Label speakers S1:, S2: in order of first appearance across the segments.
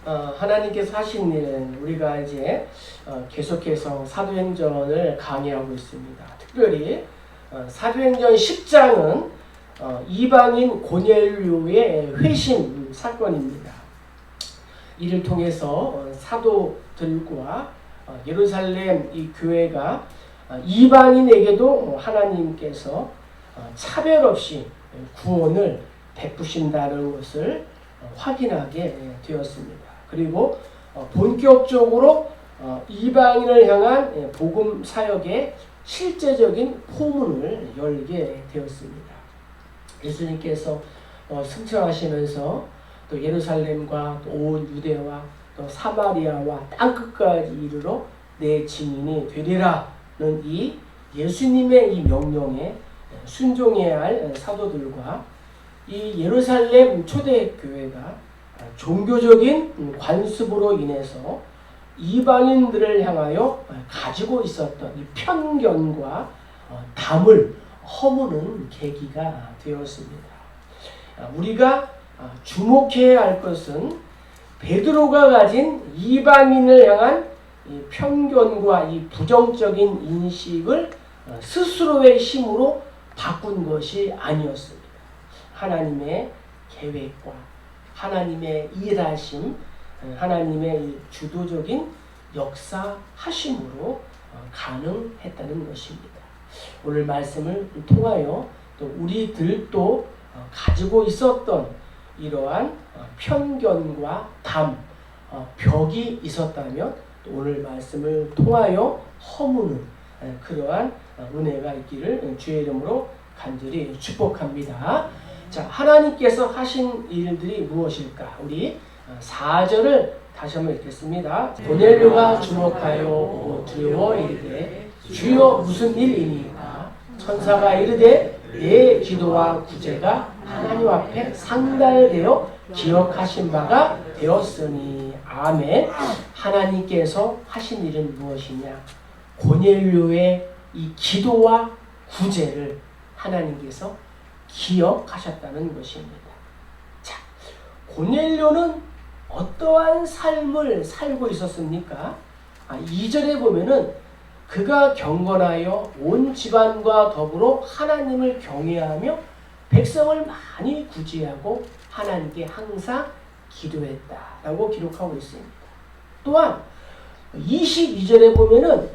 S1: 하나님께서 하신 일은 우리가 이제 계속해서 사도행전을 강의하고 있습니다. 특별히 사도행전 10장은 이방인 고넬료의 회심 사건입니다. 이를 통해서 사도들과 예루살렘 이 교회가 이방인에게도 하나님께서 차별 없이 구원을 베푸신다는 것을 확인하게 되었습니다. 그리고 본격적으로 이방인을 향한 복음 사역의 실제적인 포문을 열게 되었습니다. 예수님께서 승천하시면서 또 예루살렘과 또 온 유대와 또 사마리아와 땅끝까지 이르러 내 증인이 되리라는 이 예수님의 이 명령에 순종해야 할 사도들과 이 예루살렘 초대교회가 종교적인 관습으로 인해서 이방인들을 향하여 가지고 있었던 이 편견과 담을 허무는 계기가 되었습니다. 우리가 주목해야 할 것은 베드로가 가진 이방인을 향한 이 편견과 이 부정적인 인식을 스스로의 힘으로 바꾼 것이 아니었습니다. 하나님의 계획과 하나님의 일하심, 하나님의 주도적인 역사하심으로 가능했다는 것입니다. 오늘 말씀을 통하여 또 우리들도 가지고 있었던 이러한 편견과 담, 벽이 있었다면 오늘 말씀을 통하여 허무는 그러한 은혜가 있기를 주의 이름으로 간절히 축복합니다. 자, 하나님께서 하신 일들이 무엇일까? 우리 4절을 다시 한번 읽겠습니다. 고넬료가 주목하여 두려워 이르되 주여 무슨 일이니까? 천사가 이르되 내 기도와 구제가 하나님 앞에 상달되어 기억하신 바가 되었으니. 아멘. 하나님께서 하신 일은 무엇이냐? 고넬료의 이 기도와 구제를 하나님께서 기억하셨다는 것입니다. 자, 고넬료는 어떠한 삶을 살고 있었습니까? 2절에 보면은 그가 경건하여 온 집안과 더불어 하나님을 경외하며 백성을 많이 구제하고 하나님께 항상 기도했다라고 기록하고 있습니다. 또한 22절에 보면은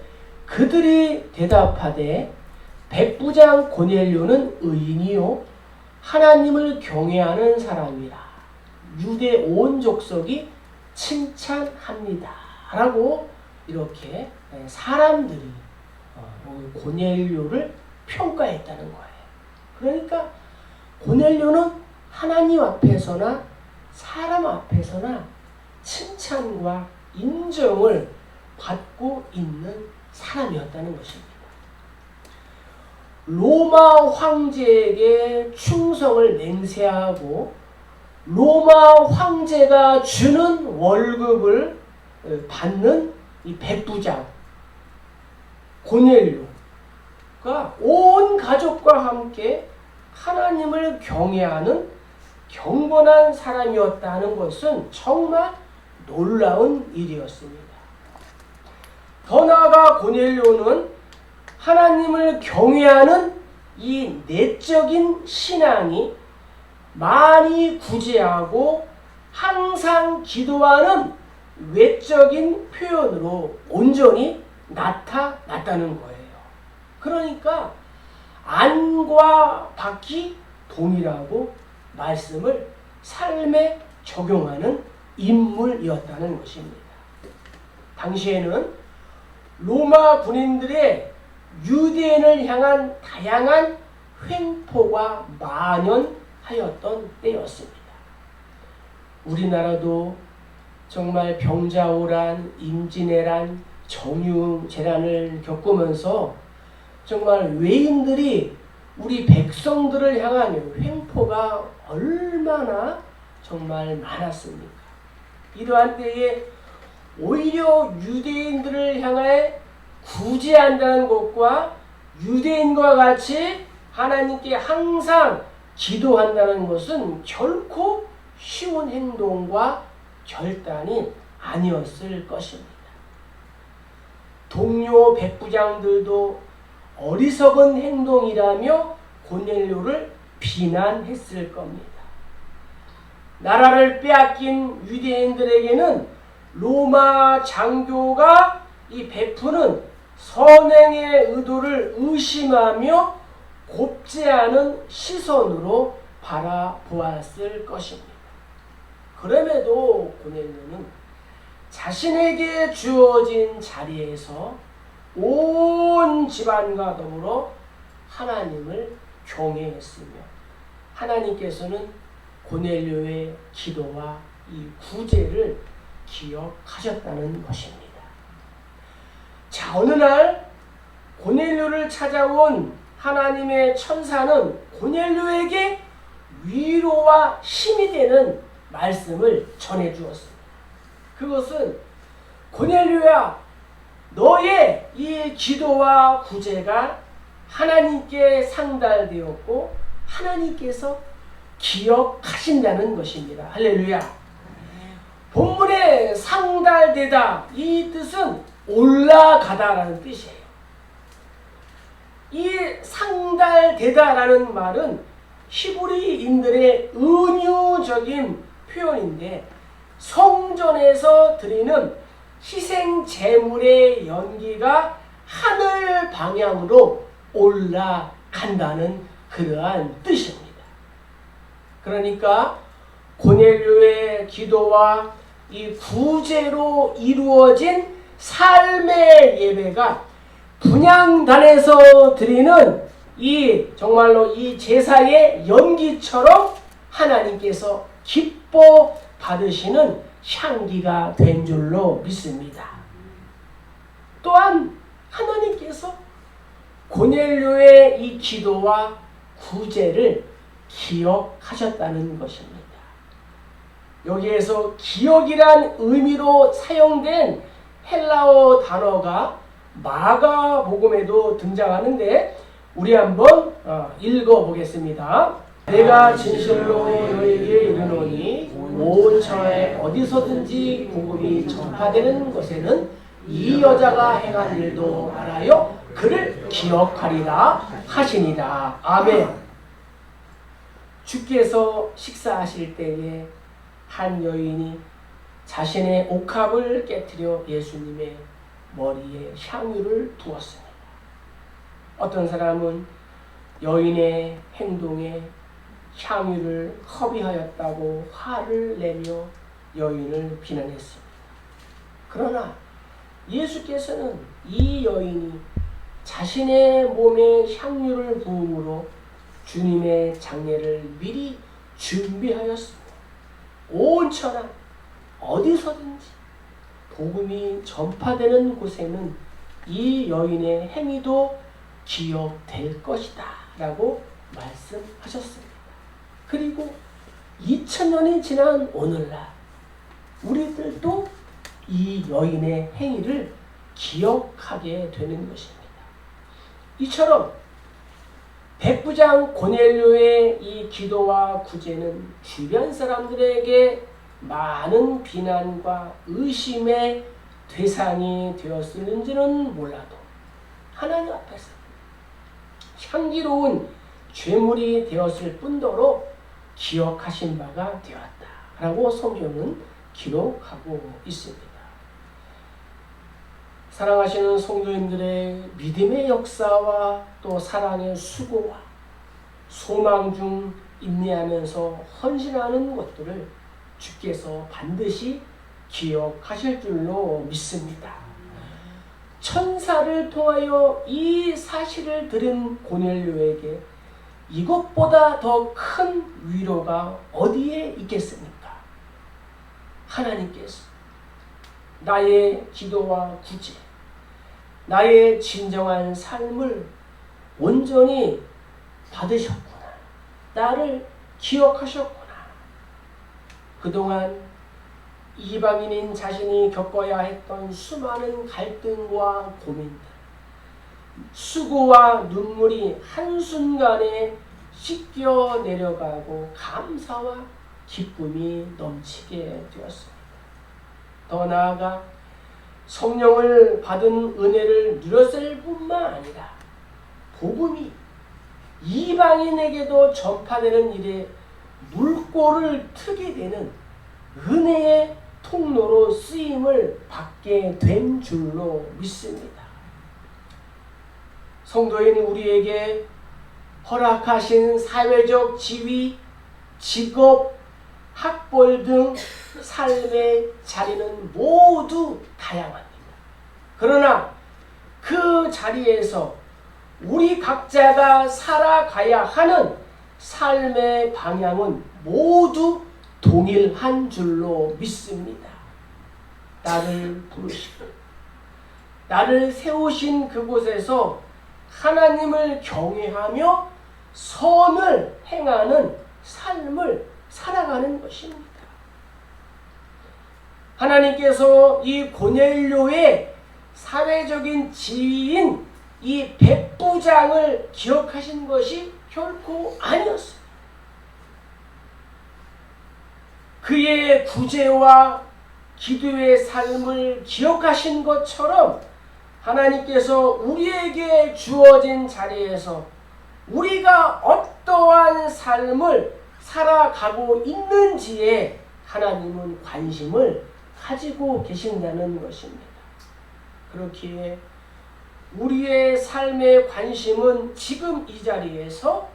S1: 그들이 대답하되 백부장 고넬료는 의인이요 하나님을 경외하는 사람이라 유대 온 족속이 칭찬합니다 라고 이렇게 사람들이 고넬료를 평가했다는 거예요. 그러니까 고넬료는 하나님 앞에서나 사람 앞에서나 칭찬과 인정을 받고 있는 사람이었다는 것입니다. 로마 황제에게 충성을 맹세하고 로마 황제가 주는 월급을 받는 이 백부장 고넬료가 온 가족과 함께 하나님을 경외하는 경건한 사람이었다는 것은 정말 놀라운 일이었습니다. 더 나아가 고넬료는 하나님을 경외하는 이 내적인 신앙이 많이 구제하고 항상 기도하는 외적인 표현으로 온전히 나타났다는 거예요. 그러니까 안과 밖이 동일하고 말씀을 삶에 적용하는 인물이었다는 것입니다. 당시에는 로마 군인들의 유대인을 향한 다양한 횡포가 만연하였던 때였습니다. 우리나라도 정말 병자호란, 임진왜란, 정유재난을 겪으면서 정말 외인들이 우리 백성들을 향한 횡포가 얼마나 정말 많았습니까? 이러한 때에 오히려 유대인들을 향해 구제한다는 것과 유대인과 같이 하나님께 항상 기도한다는 것은 결코 쉬운 행동과 결단이 아니었을 것입니다. 동료 백부장들도 어리석은 행동이라며 고넬료를 비난했을 겁니다. 나라를 빼앗긴 유대인들에게는 로마 장교가 이 베푸는 선행의 의도를 의심하며 곱지 않은 시선으로 바라보았을 것입니다. 그럼에도 고넬료는 자신에게 주어진 자리에서 온 집안과 더불어 하나님을 경외했으며 하나님께서는 고넬료의 기도와 이 구제를 기억하셨다는 것입니다. 자, 어느 날 고넬료를 찾아온 하나님의 천사는 고넬료에게 위로와 힘이 되는 말씀을 전해 주었습니다. 그것은 고넬료야, 너의 이 기도와 구제가 하나님께 상달되었고 하나님께서 기억하신다는 것입니다. 할렐루야. 본문에 상달되다, 이 뜻은 올라가다라는 뜻이에요. 이 상달되다라는 말은 히브리인들의 은유적인 표현인데 성전에서 드리는 희생 제물의 연기가 하늘 방향으로 올라간다는 그러한 뜻입니다. 그러니까 고넬료의 기도와 이 구제로 이루어진 삶의 예배가 분향단에서 드리는 이 정말로 이 제사의 연기처럼 하나님께서 기뻐 받으시는 향기가 된 줄로 믿습니다. 또한 하나님께서 고넬료의 이 기도와 구제를 기억하셨다는 것입니다. 여기에서 기억이란 의미로 사용된 헬라어 단어가 마가복음에도 등장하는데 우리 한번 읽어보겠습니다. 내가 진실로 너희에게 이르노니 온 처에 어디서든지 복음이 전파되는 곳에는 이 여자가 행한 일도 알아요 그를 기억하리라 하시니라. 아멘. 주께서 식사하실 때에 한 여인이 자신의 옥합을 깨뜨려 예수님의 머리에 향유를 두었습니다. 어떤 사람은 여인의 행동에 향유를 허비하였다고 화를 내며 여인을 비난했습니다. 그러나 예수께서는 이 여인이 자신의 몸에 향유를 부음으로 주님의 장례를 미리 준비하였습니다. 온 천하 어디서든지 복음이 전파되는 곳에는 이 여인의 행위도 기억될 것이다 라고 말씀하셨습니다. 그리고 2000년이 지난 오늘날 우리들도 이 여인의 행위를 기억하게 되는 것입니다. 이처럼 백부장 고넬료의 이 기도와 구제는 주변 사람들에게 많은 비난과 의심의 대상이 되었을는지는 몰라도 하나님 앞에서 향기로운 죄물이 되었을 뿐더러 기억하신 바가 되었다라고 성경은 기록하고 있습니다. 사랑하시는 성도님들의 믿음의 역사와 또 사랑의 수고와 소망 중 인내하면서 헌신하는 것들을 주께서 반드시 기억하실 줄로 믿습니다. 천사를 통하여 이 사실을 들은 고넬료에게 이것보다 더 큰 위로가 어디에 있겠습니까? 하나님께서 나의 기도와 구제, 나의 진정한 삶을 온전히 받으셨구나. 나를 기억하셨구나. 그동안 이방인인 자신이 겪어야 했던 수많은 갈등과 고민들, 수고와 눈물이 한순간에 씻겨 내려가고 감사와 기쁨이 넘치게 되었습니다. 더 나아가 성령을 받은 은혜를 누렸을 뿐만 아니라 복음이 이방인에게도 전파되는 일에 물꼬를 트게 되는 은혜의 통로로 쓰임을 받게 된 줄로 믿습니다. 성도인 우리에게 허락하신 사회적 지위, 직업, 학벌 등 삶의 자리는 모두 다양합니다. 그러나 그 자리에서 우리 각자가 살아가야 하는 삶의 방향은 모두 동일한 줄로 믿습니다. 나를 부르시고 나를 세우신 그곳에서 하나님을 경외하며 선을 행하는 삶을 살아가는 것입니다. 하나님께서 이 고넬료의 사회적인 지위인 이 백부장을 기억하신 것이 결코 아니었어요. 그의 구제와 기도의 삶을 기억하신 것처럼 하나님께서 우리에게 주어진 자리에서 우리가 어떠한 삶을 살아가고 있는지에 하나님은 관심을 가지고 계신다는 것입니다. 그렇기에 우리의 삶의 관심은 지금 이 자리에서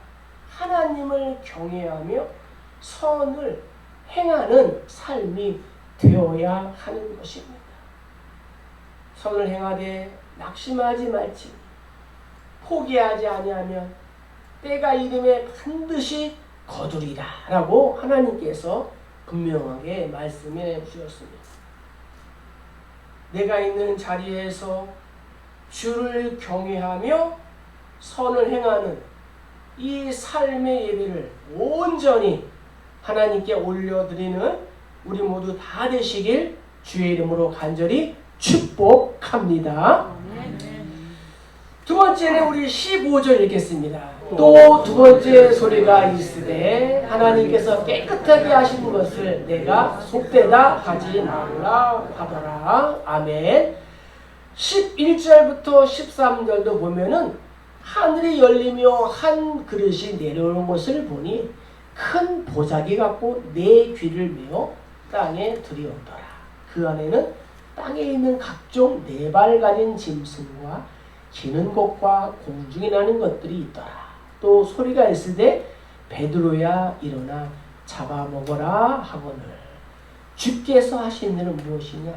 S1: 하나님을 경외하며 선을 행하는 삶이 되어야 하는 것입니다. 선을 행하되 낙심하지 말지 포기하지 아니하면 때가 이름에 반드시 거두리라 라고 하나님께서 분명하게 말씀해 주셨습니다. 내가 있는 자리에서 주를 경외하며 선을 행하는 이 삶의 예배를 온전히 하나님께 올려드리는 우리 모두 다 되시길 주의 이름으로 간절히 축복합니다. 두 번째는 우리 15절 읽겠습니다. 또 두 번째 소리가 있으되 하나님께서 깨끗하게 하신 것을 내가 속되다 하지 말라 하더라. 아멘. 11절부터 13절도 보면은 하늘이 열리며 한 그릇이 내려오는 것을 보니 큰 보자기 같고 네 귀를 메어 땅에 들이었더라. 그 안에는 땅에 있는 각종 네 발 가진 짐승과 기는 것과 공중에 나는 것들이 있더라. 또 소리가 있으되 베드로야 일어나 잡아먹어라 하거늘. 주께서 하신 일은 무엇이냐?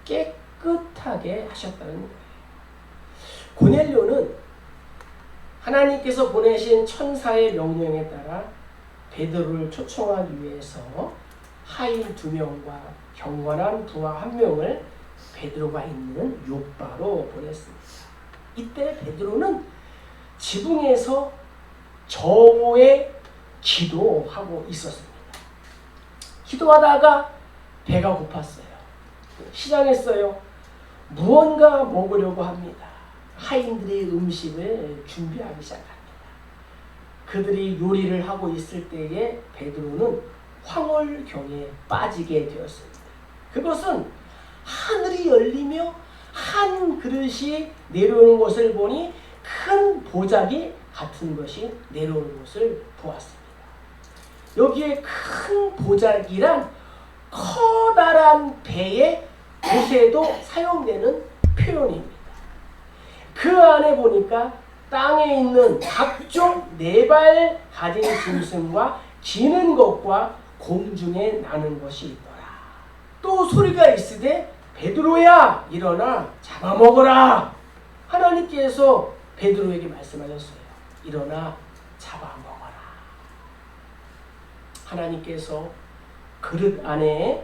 S1: 깨끗하게 하셨다는 거예요. 고넬료는 하나님께서 보내신 천사의 명령에 따라 베드로를 초청하기 위해서 하인 2명과 경건한 부하 1명을 베드로가 있는 요빠로 보냈습니다. 이때 베드로는 지붕에서 저에 기도하고 있었습니다. 기도하다가 배가 고팠어요. 시장했어요. 무언가 먹으려고 합니다. 하인들이 음식을 준비하기 시작합니다. 그들이 요리를 하고 있을 때에 베드로는 황홀경에 빠지게 되었습니다. 그것은 하늘이 열리며 한 그릇이 내려오는 것을 보니 큰 보자기 같은 것이 내려오는 것을 보았습니다. 여기에 큰 보자기란 커다란 배의 곳에도 사용되는 표현입니다. 그 안에 보니까 땅에 있는 각종 네 발 가진 짐승과 기는 것과 공중에 나는 것이 있더라. 또 소리가 있으되 베드로야 일어나 잡아먹어라. 하나님께서 베드로에게 말씀하셨어요. 일어나 잡아먹어라. 하나님께서 그릇 안에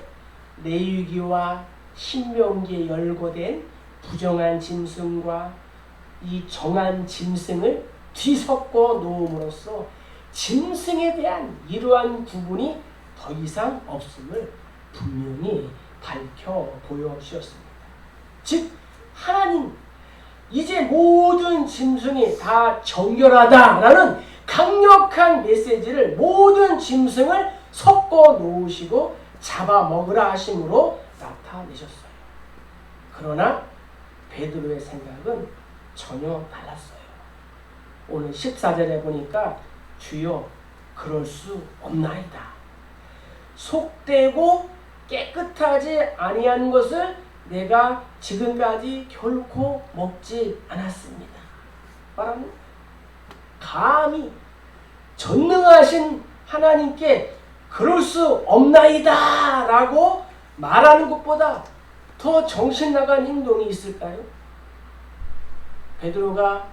S1: 레위기와 신명기에 열거된 부정한 짐승과 이 정한 짐승을 뒤섞어 놓음으로써 짐승에 대한 이러한 구분이 더 이상 없음을 분명히 밝혀 보여주셨습니다. 즉 하나님 이제 모든 짐승이 다 정결하다라는 강력한 메시지를 모든 짐승을 섞어 놓으시고 잡아먹으라 하심으로 나타내셨어요. 그러나 베드로의 생각은 전혀 달랐어요. 오늘 14절에 보니까 주여 그럴 수 없나이다. 속되고 깨끗하지 아니한 것을 내가 지금까지 결코 먹지 않았습니다. 말하는 감히 전능하신 하나님께 그럴 수 없나이다 라고 말하는 것보다 더 정신나간 행동이 있을까요? 베드로가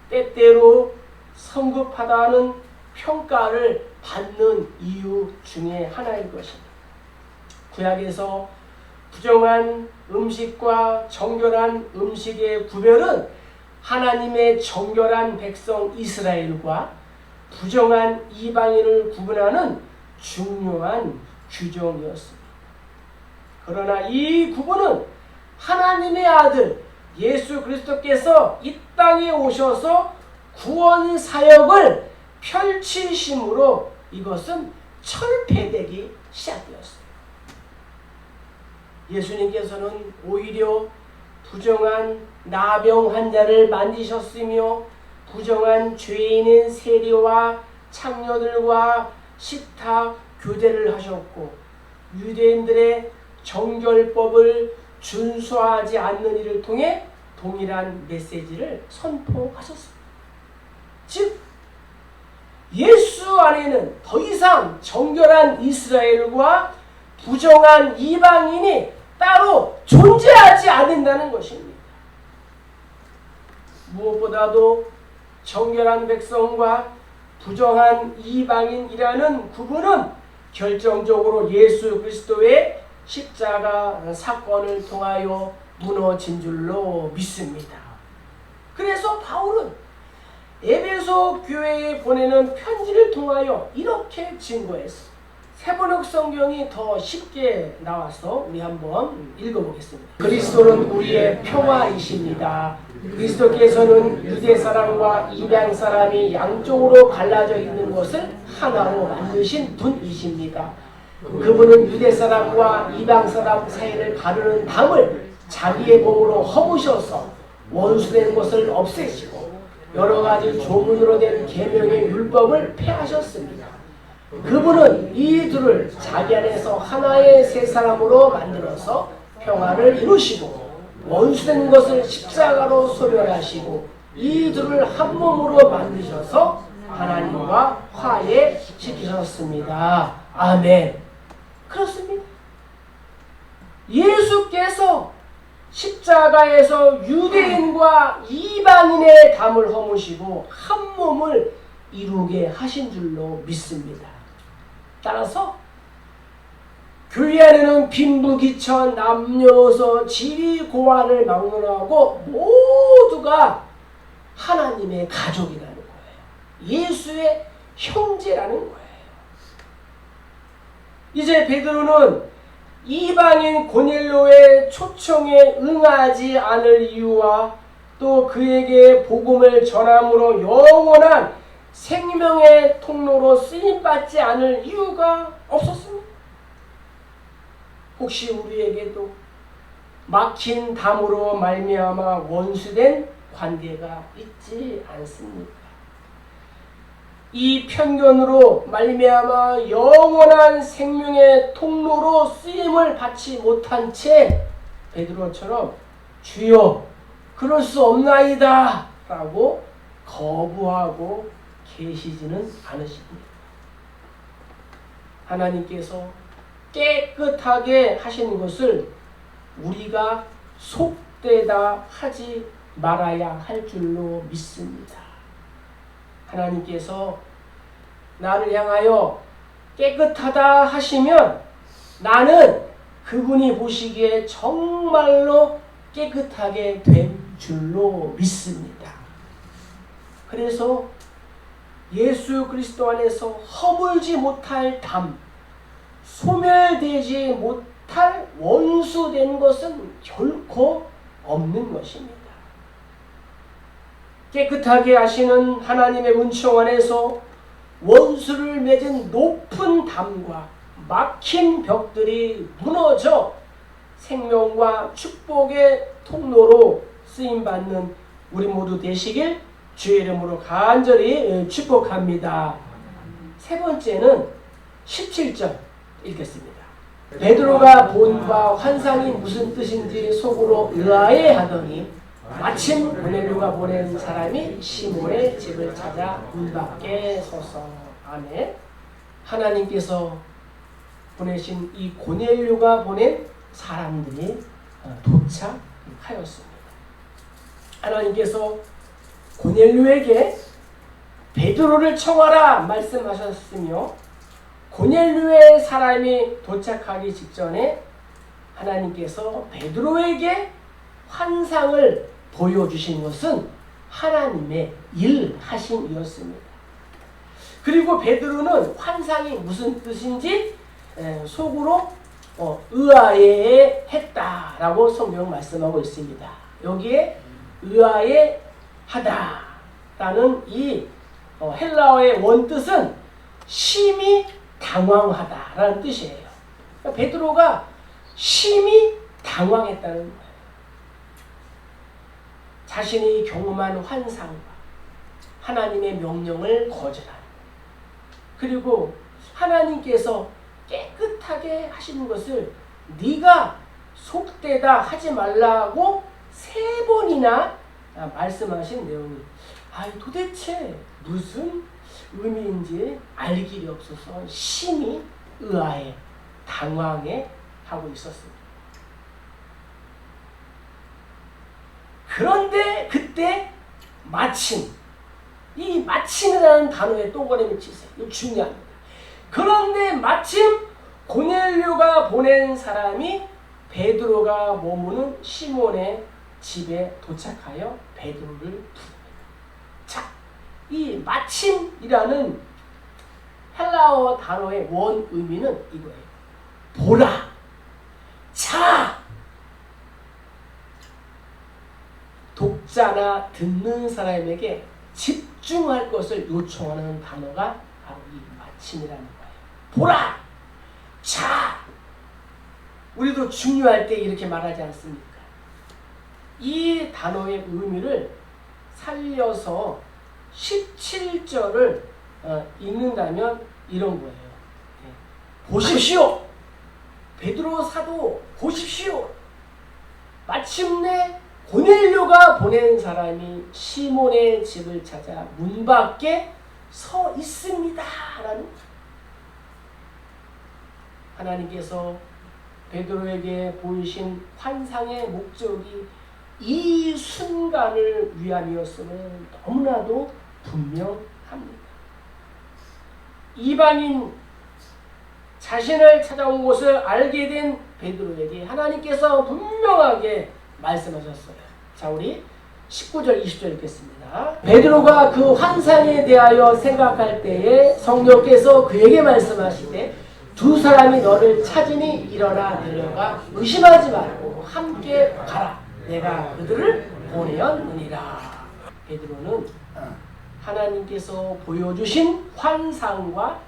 S1: 때때로 성급하다는 평가를 받는 이유 중에 하나일 것입니다. 구약에서 부정한 음식과 정결한 음식의 구별은 하나님의 정결한 백성 이스라엘과 부정한 이방인을 구분하는 중요한 규정이었습니다. 그러나 이 구분은 하나님의 아들 예수 그리스도께서 이 땅에 오셔서 구원 사역을 펼치심으로 이것은 철폐되기 시작되었어요. 예수님께서는 오히려 부정한 나병 환자를 만지셨으며 부정한 죄인인 세리와 창녀들과 식탁 교제를 하셨고 유대인들의 정결법을 준수하지 않는 이를 통해 동일한 메시지를 선포하셨습니다. 즉 예수 안에는 더 이상 정결한 이스라엘과 부정한 이방인이 따로 존재하지 않는다는 것입니다. 무엇보다도 정결한 백성과 부정한 이방인이라는 구분은 결정적으로 예수 그리스도의 십자가 사건을 통하여 무너진 줄로 믿습니다. 그래서 바울은 에베소 교회에 보내는 편지를 통하여 이렇게 증거했습니다. 세번역 성경이 더 쉽게 나와서 우리 한번 읽어보겠습니다. 그리스도는 우리의 평화이십니다. 그리스도께서는 유대 사람과 이방 사람이 양쪽으로 갈라져 있는 것을 하나로 만드신 분이십니다. 그분은 유대 사람과 이방 사람 사이를 가르는 담을 자기의 몸으로 허무셔서 원수된 것을 없애시고 여러 가지 조문으로 된 계명의 율법을 폐하셨습니다. 그분은 이 둘을 자기 안에서 하나의 새 사람으로 만들어서 평화를 이루시고 원수된 것을 십자가로 소멸하시고 이 둘을 한 몸으로 만드셔서 하나님과 화해시키셨습니다. 아멘. 그렇습니다. 예수께서 십자가에서 유대인과 이방인의 담을 허무시고 한 몸을 이루게 하신 줄로 믿습니다. 따라서 교회 안에는 빈부귀천, 남녀노소, 지위고하를 막론하고 모두가 하나님의 가족이라는 거예요. 예수의 형제라는 거예요. 이제 베드로는 이방인 고넬료의 초청에 응하지 않을 이유와 또 그에게 복음을 전함으로 영원한 생명의 통로로 쓰임받지 않을 이유가 없었습니다. 혹시 우리에게도 막힌 담으로 말미암아 원수된 관계가 있지 않습니까? 이 편견으로 말미암아 영원한 생명의 통로로 쓰임을 받지 못한 채 베드로처럼 주여 그럴 수 없나이다 라고 거부하고 계시지는 않으십니다. 하나님께서 깨끗하게 하신 것을 우리가 속되다 하지 말아야 할 줄로 믿습니다. 하나님께서 나를 향하여 깨끗하다 하시면 나는 그분이 보시기에 정말로 깨끗하게 된 줄로 믿습니다. 그래서 예수 그리스도 안에서 허물지 못할 담, 소멸되지 못할 원수된 것은 결코 없는 것입니다. 깨끗하게 하시는 하나님의 은총 안에서 원수를 맺은 높은 담과 막힌 벽들이 무너져 생명과 축복의 통로로 쓰임받는 우리 모두 되시길 주의 이름으로 간절히 축복합니다. 세 번째는 17절 읽겠습니다. 베드로가 본 바 환상이 무슨 뜻인지 속으로 의아해하더니 마침 고넬료가 보낸 사람이 시몬의 집을 찾아 문 밖에 서서. 아멘. 하나님께서 보내신 이 고넬료가 보낸 사람들이 도착하였습니다. 하나님께서 고넬료에게 베드로를 청하라 말씀하셨으며 고넬료의 사람이 도착하기 직전에 하나님께서 베드로에게 환상을 보여주신 것은 하나님의 일하심이었습니다. 그리고 베드로는 환상이 무슨 뜻인지 속으로 의아해했다라고 성경 말씀하고 있습니다. 여기에 의아해하다라는 이 헬라어의 원뜻은 심히 당황하다라는 뜻이에요. 그러니까 베드로가 심히 당황했다는 거예요. 자신이 경험한 환상과 하나님의 명령을 거절하는, 그리고 하나님께서 깨끗하게 하시는 것을 네가 속되다 하지 말라고 3번이나 말씀하신 내용이 도대체 무슨 의미인지 알 길이 없어서 심히 의아해 당황해 하고 있었습니다. 그런데 그때 마침, 이 마침이라는 단어에 동그라미 치세요. 이거 중요합니다. 그런데 마침 고넬료가 보낸 사람이 베드로가 머무는 시몬의 집에 도착하여 베드로를 부릅니다. 자, 이 마침이라는 헬라어 단어의 원 의미는 이거예요. 보라, 자. 독자나 듣는 사람에게 집중할 것을 요청하는 단어가 바로 이 마침이라는 거예요. 보라! 자! 우리도 중요할 때 이렇게 말하지 않습니까? 이 단어의 의미를 살려서 17절을 읽는다면 이런 거예요. 보십시오! 베드로 사도 보십시오! 마침내 고넬료가 보낸 사람이 시몬의 집을 찾아 문 밖에 서 있습니다. 라는 하나님께서 베드로에게 보이신 환상의 목적이 이 순간을 위함이었음을 너무나도 분명합니다. 이방인 자신을 찾아온 것을 알게 된 베드로에게 하나님께서 분명하게 말씀하셨어요. 자, 우리 19절 20절 읽겠습니다. 베드로가 그 환상에 대하여 생각할 때에 성령께서 그에게 말씀하시되 두 사람이 너를 찾으니 일어나 내려가 의심하지 말고 함께 가라. 내가 그들을 보내었느니라. 베드로는 하나님께서 보여주신 환상과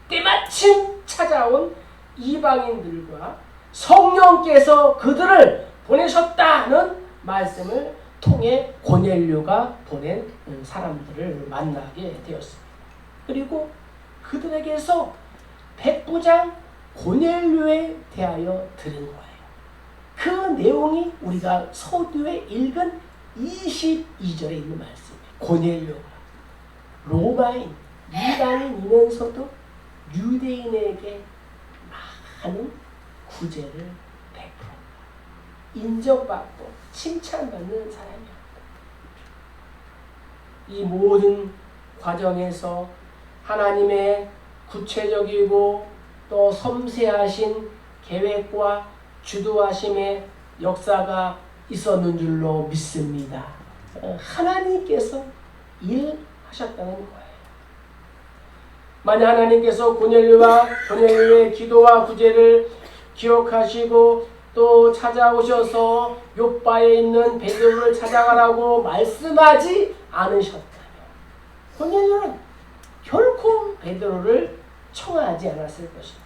S1: 때마침 찾아온 이방인들과 성령께서 그들을 보내셨다는 말씀을 통해 고넬료가 보낸 사람들을 만나게 되었습니다. 그리고 그들에게서 백부장 고넬료에 대하여 들은 거예요. 그 내용이 우리가 서두에 읽은 22절에 있는 말씀이에요. 고넬료가 로마인, 이방인이면서도 유대인에게 많은 구제를 베풀어 인정받고 칭찬받는 사람이었다. 이 모든 과정에서 하나님의 구체적이고 또 섬세하신 계획과 주도하심의 역사가 있었는 줄로 믿습니다. 하나님께서 일하셨다는 거예요. 만약 하나님께서 고넬료의 기도와 구제를 기억하시고 또 찾아오셔서 욥바에 있는 베드로를 찾아가라고 말씀하지 않으셨다면 고넬료는 결코 베드로를 청하지 않았을 것입니다.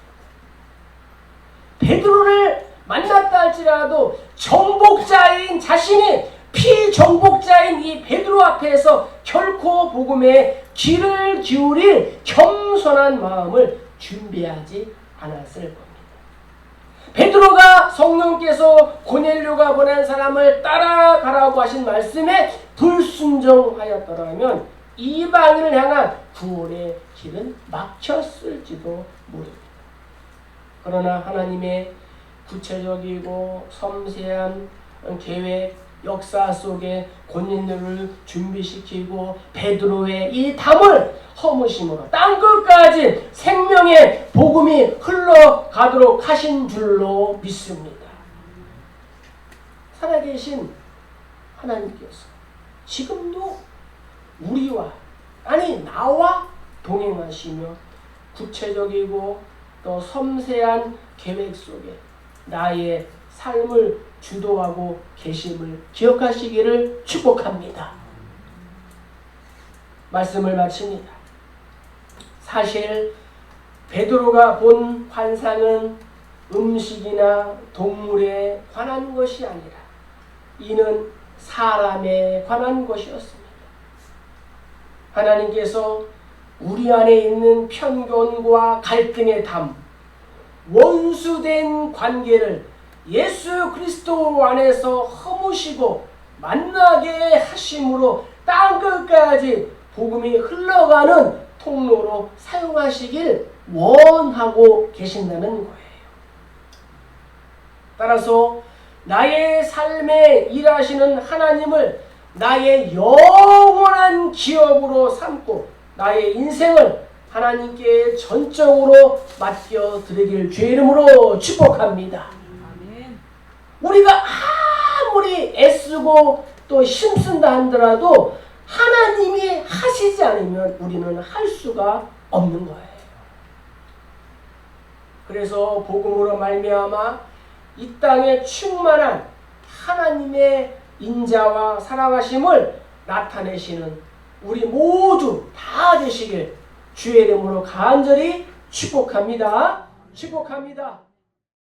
S1: 베드로를 만났다 할지라도 정복자인 자신이 피정복자인 이 베드로 앞에서 결코 복음에 귀를 기울일 겸손한 마음을 준비하지 않았을 겁니다. 베드로가 성령께서 고넬료가 보낸 사람을 따라가라고 하신 말씀에 불순종하였더라면 이방인을 향한 구원의 길은 막혔을지도 모릅니다. 그러나 하나님의 구체적이고 섬세한 계획, 역사 속에 고넬료를 준비시키고 베드로의 이 담을 허무심으로 땅끝까지 생명의 복음이 흘러가도록 하신 줄로 믿습니다. 살아계신 하나님께서 지금도 우리와 나와 동행하시며 구체적이고 또 섬세한 계획 속에 나의 삶을 주도하고 계심을 기억하시기를 축복합니다. 말씀을 마칩니다. 사실 베드로가 본 환상은 음식이나 동물에 관한 것이 아니라 이는 사람에 관한 것이었습니다. 하나님께서 우리 안에 있는 편견과 갈등의 담, 원수된 관계를 예수 그리스도 안에서 허무시고 만나게 하심으로 땅끝까지 복음이 흘러가는 통로로 사용하시길 원하고 계신다는 거예요. 따라서 나의 삶에 일하시는 하나님을 나의 영원한 기업으로 삼고 나의 인생을 하나님께 전적으로 맡겨드리길 주의 이름으로 축복합니다. 아멘. 우리가 아무리 애쓰고 또 힘쓴다 하더라도 하나님이 하시지 않으면 우리는 할 수가 없는 거예요. 그래서 복음으로 말미암아 이 땅에 충만한 하나님의 인자와 살아가심을 나타내시는 우리 모두 다 되시길 주의 이름으로 간절히 축복합니다. 축복합니다.